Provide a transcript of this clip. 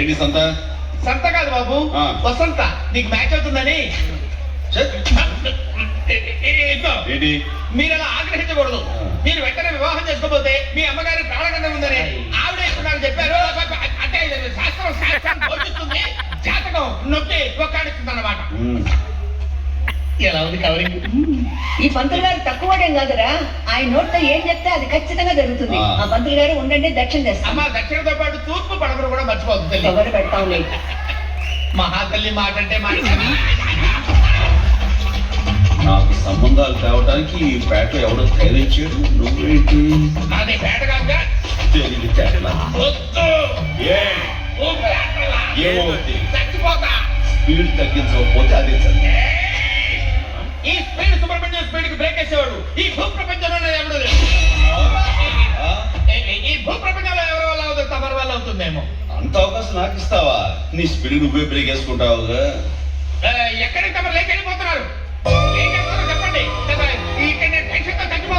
ఏంటి సంత? సంత కాదు బాబు, వసంత. నీకు మ్యాచ్ అవుతుందని. ఏంటి? మీరు అలా ఆగ్రహించకూడదు. మీరు వెంటనే వివాహం చేసుకోబోతే మీ అమ్మగారి ప్రాణగండం ఉందని ఆవిడే నాకు చెప్పారు. అంటే శాస్త్రం బోధిస్తుంది, జాతకం నొక్కి ఒక్కాడిస్తుంది అన్నమాట. ఎలా ఉంది కవరింగ్? ఈ పంతులు గారు తక్కువడేం కాదురా, ఆయన నోట్లో ఏం చెప్తే అది ఖచ్చితంగా జరుగుతుంది. ఆ పంతులు గారు ఉండండి, దక్షిణ చేస్తాం. అమ్మ, దక్షిణతో పాటు తూర్పు పడమరు కూడా మర్చిపోతుంది. ఎవరు పెడతాం లేదు. మహాతల్లి మాట అంటే మాట. నాకు సంబంధాలు తేవడానికి ఈ పేటలో ఎవడో తయారిచ్చాడు. నువ్వేంటి? అది పేట కాదుగా, తెలివి తేటలా. ఏమవుతుంది? చచ్చిపోతా. స్పీడ్ తగ్గించకపోతే అదే చదువు. ఈ స్పీడ్ సుబ్రహ్మణ్యం స్పీడ్ కి బ్రేక్ వేసేవాడు ఈ భూ ప్రపంచంలో ఎవడు లేదు. ఈ భూ ప్రపంచంలో ఎవరి వల్ల అవుతుంది? తమరి వల్ల అవుతుందేమో. అంత అవకాశం నాకు ఇస్తావా? నీ స్పీడ్ నువ్వే బ్రేక్ వేసుకుంటావుగా. ఎక్కడికి తమరు లేకెళ్ళిపోతున్నారు? ఏం చేస్తారో చెప్పండి. ఇక్కడ నేను టెన్షన్తో చచ్చిపోతాను.